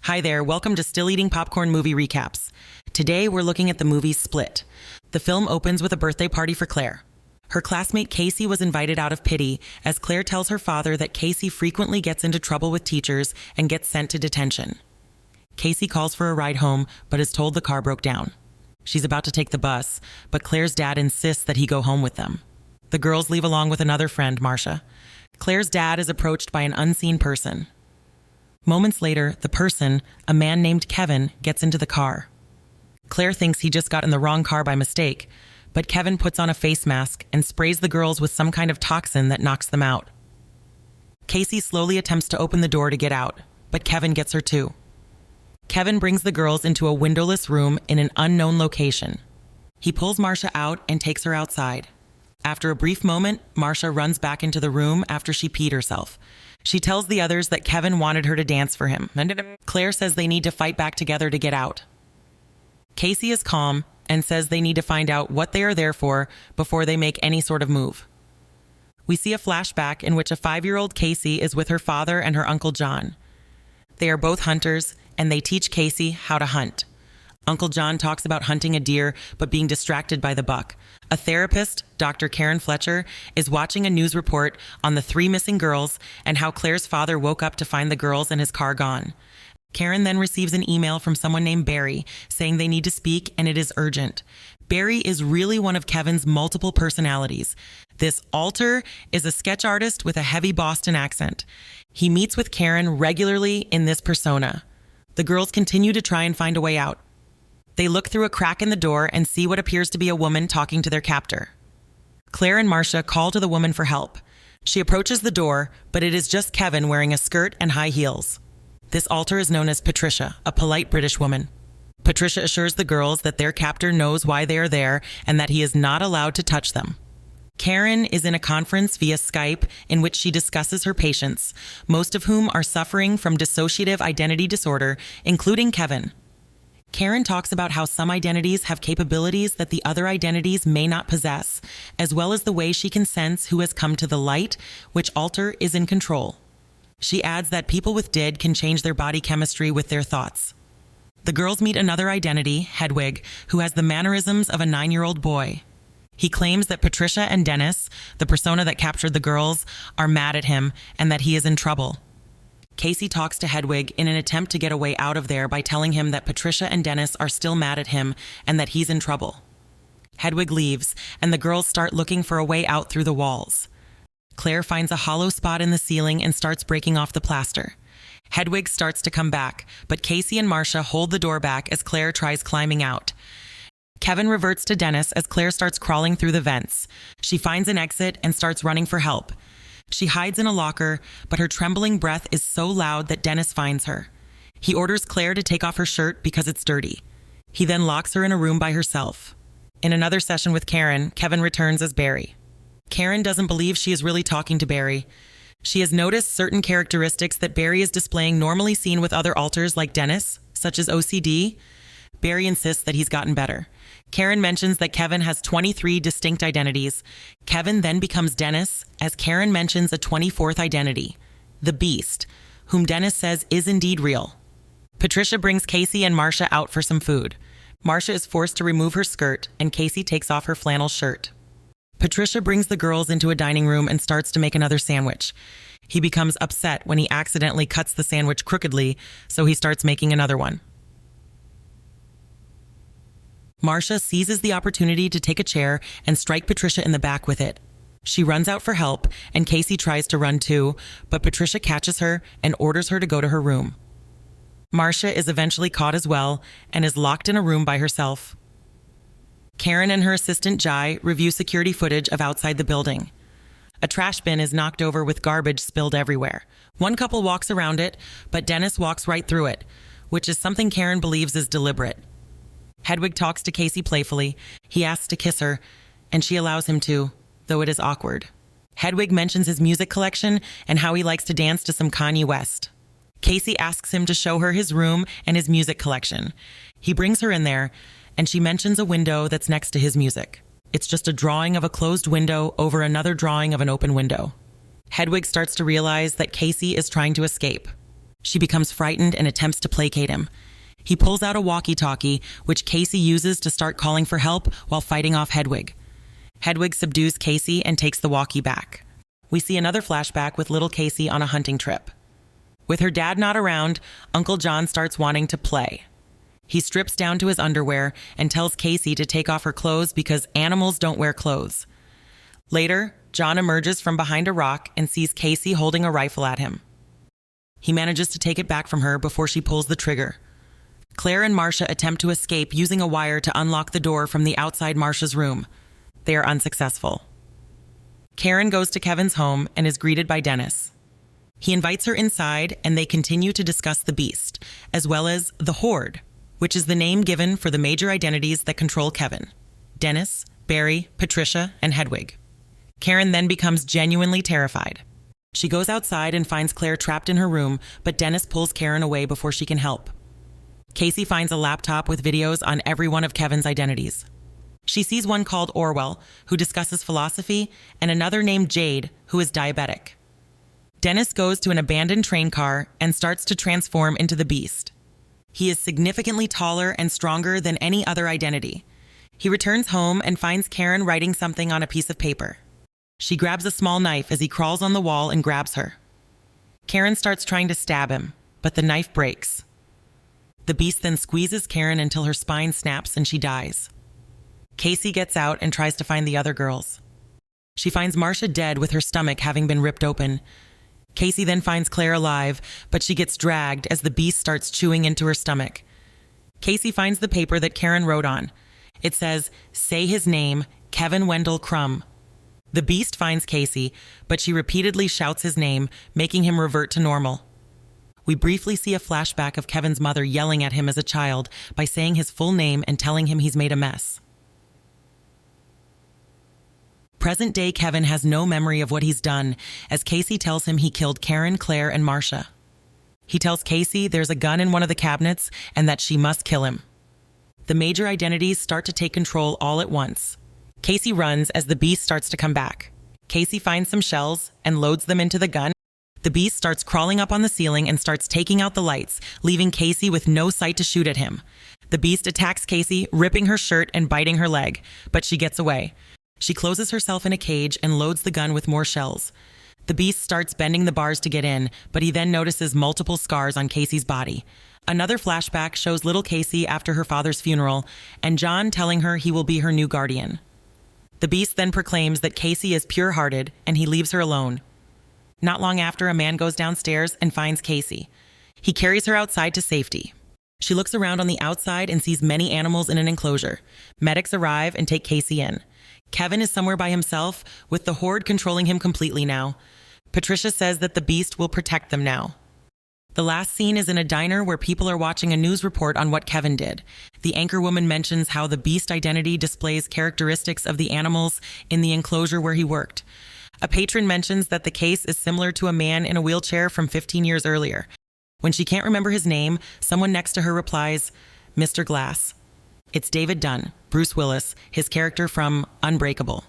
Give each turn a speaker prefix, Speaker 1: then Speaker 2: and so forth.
Speaker 1: Hi there, welcome to Still Eating Popcorn Movie Recaps. Today we're looking at the movie Split. The film opens with a birthday party for Claire. Her classmate Casey was invited out of pity as Claire tells her father that Casey frequently gets into trouble with teachers and gets sent to detention. Casey calls for a ride home but is told the car broke down. She's about to take the bus, but Claire's dad insists that he go home with them. The girls leave along with another friend, Marcia. Claire's dad is approached by an unseen person. Moments later, the person, a man named Kevin, gets into the car. Claire thinks he just got in the wrong car by mistake, but Kevin puts on a face mask and sprays the girls with some kind of toxin that knocks them out. Casey slowly attempts to open the door to get out, but Kevin gets her too. Kevin brings the girls into a windowless room in an unknown location. He pulls Marcia out and takes her outside. After a brief moment, Marcia runs back into the room after she peed herself. She tells the others that Kevin wanted her to dance for him. Claire says they need to fight back together to get out. Casey is calm and says they need to find out what they are there for before they make any sort of move. We see a flashback in which a 5-year-old Casey is with her father and her Uncle John. They are both hunters, and they teach Casey how to hunt. Uncle John talks about hunting a deer but being distracted by the buck. A therapist, Dr. Karen Fletcher, is watching a news report on the 3 missing girls and how Claire's father woke up to find the girls and his car gone. Karen then receives an email from someone named Barry saying they need to speak and it is urgent. Barry is really one of Kevin's multiple personalities. This alter is a sketch artist with a heavy Boston accent. He meets with Karen regularly in this persona. The girls continue to try and find a way out. They look through a crack in the door and see what appears to be a woman talking to their captor. Claire and Marcia call to the woman for help. She approaches the door, but it is just Kevin wearing a skirt and high heels. This alter is known as Patricia, a polite British woman. Patricia assures the girls that their captor knows why they are there and that he is not allowed to touch them. Karen is in a conference via Skype in which she discusses her patients, most of whom are suffering from dissociative identity disorder, including Kevin. Karen talks about how some identities have capabilities that the other identities may not possess, as well as the way she can sense who has come to the light, which alter is in control. She adds that people with DID can change their body chemistry with their thoughts. The girls meet another identity, Hedwig, who has the mannerisms of a 9-year-old boy. He claims that Patricia and Dennis, the persona that captured the girls, are mad at him and that he is in trouble. Casey talks to Hedwig in an attempt to get a way out of there by telling him that Patricia and Dennis are still mad at him and that he's in trouble. Hedwig leaves, and the girls start looking for a way out through the walls. Claire finds a hollow spot in the ceiling and starts breaking off the plaster. Hedwig starts to come back, but Casey and Marcia hold the door back as Claire tries climbing out. Kevin reverts to Dennis as Claire starts crawling through the vents. She finds an exit and starts running for help. She hides in a locker, but her trembling breath is so loud that Dennis finds her. He orders Claire to take off her shirt because it's dirty. He then locks her in a room by herself. In another session with Karen, Kevin returns as Barry. Karen doesn't believe she is really talking to Barry. She has noticed certain characteristics that Barry is displaying normally seen with other alters like Dennis, such as OCD. Barry insists that he's gotten better. Karen mentions that Kevin has 23 distinct identities. Kevin then becomes Dennis, as Karen mentions a 24th identity, the Beast, whom Dennis says is indeed real. Patricia brings Casey and Marcia out for some food. Marcia is forced to remove her skirt, and Casey takes off her flannel shirt. Patricia brings the girls into a dining room and starts to make another sandwich. He becomes upset when he accidentally cuts the sandwich crookedly, so he starts making another one. Marcia seizes the opportunity to take a chair and strike Patricia in the back with it. She runs out for help, and Casey tries to run too, but Patricia catches her and orders her to go to her room. Marcia is eventually caught as well and is locked in a room by herself. Karen and her assistant Jai review security footage of outside the building. A trash bin is knocked over with garbage spilled everywhere. One couple walks around it, but Dennis walks right through it, which is something Karen believes is deliberate. Hedwig talks to Casey playfully. He asks to kiss her, and she allows him to, though it is awkward. Hedwig mentions his music collection and how he likes to dance to some Kanye West. Casey asks him to show her his room and his music collection. He brings her in there, and she mentions a window that's next to his music. It's just a drawing of a closed window over another drawing of an open window. Hedwig starts to realize that Casey is trying to escape. She becomes frightened and attempts to placate him. He pulls out a walkie-talkie, which Casey uses to start calling for help while fighting off Hedwig. Hedwig subdues Casey and takes the walkie back. We see another flashback with little Casey on a hunting trip. With her dad not around, Uncle John starts wanting to play. He strips down to his underwear and tells Casey to take off her clothes because animals don't wear clothes. Later, John emerges from behind a rock and sees Casey holding a rifle at him. He manages to take it back from her before she pulls the trigger. Claire and Marcia attempt to escape using a wire to unlock the door from the outside Marcia's room. They are unsuccessful. Karen goes to Kevin's home and is greeted by Dennis. He invites her inside and they continue to discuss the Beast, as well as the Horde, which is the name given for the major identities that control Kevin: Dennis, Barry, Patricia, and Hedwig. Karen then becomes genuinely terrified. She goes outside and finds Claire trapped in her room, but Dennis pulls Karen away before she can help. Casey finds a laptop with videos on every one of Kevin's identities. She sees one called Orwell, who discusses philosophy, and another named Jade, who is diabetic. Dennis goes to an abandoned train car and starts to transform into the Beast. He is significantly taller and stronger than any other identity. He returns home and finds Karen writing something on a piece of paper. She grabs a small knife as he crawls on the wall and grabs her. Karen starts trying to stab him, but the knife breaks. The Beast then squeezes Karen until her spine snaps and she dies. Casey gets out and tries to find the other girls. She finds Marcia dead with her stomach having been ripped open. Casey then finds Claire alive, but she gets dragged as the Beast starts chewing into her stomach. Casey finds the paper that Karen wrote on. It says, "Say his name, Kevin Wendell Crumb." The Beast finds Casey, but she repeatedly shouts his name, making him revert to normal. We briefly see a flashback of Kevin's mother yelling at him as a child by saying his full name and telling him he's made a mess. Present-day Kevin has no memory of what he's done, as Casey tells him he killed Karen, Claire, and Marcia. He tells Casey there's a gun in one of the cabinets and that she must kill him. The major identities start to take control all at once. Casey runs as the Beast starts to come back. Casey finds some shells and loads them into the gun. The Beast starts crawling up on the ceiling and starts taking out the lights, leaving Casey with no sight to shoot at him. The Beast attacks Casey, ripping her shirt and biting her leg, but she gets away. She closes herself in a cage and loads the gun with more shells. The Beast starts bending the bars to get in, but he then notices multiple scars on Casey's body. Another flashback shows little Casey after her father's funeral, and John telling her he will be her new guardian. The Beast then proclaims that Casey is pure-hearted, and he leaves her alone. Not long after, a man goes downstairs and finds Casey. He carries her outside to safety. She looks around on the outside and sees many animals in an enclosure. Medics arrive and take Casey in. Kevin is somewhere by himself, with the Horde controlling him completely now. Patricia says that the Beast will protect them now. The last scene is in a diner where people are watching a news report on what Kevin did. The anchorwoman mentions how the Beast identity displays characteristics of the animals in the enclosure where he worked. A patron mentions that the case is similar to a man in a wheelchair from 15 years earlier. When she can't remember his name, someone next to her replies, "Mr. Glass." It's David Dunn, Bruce Willis, his character from Unbreakable.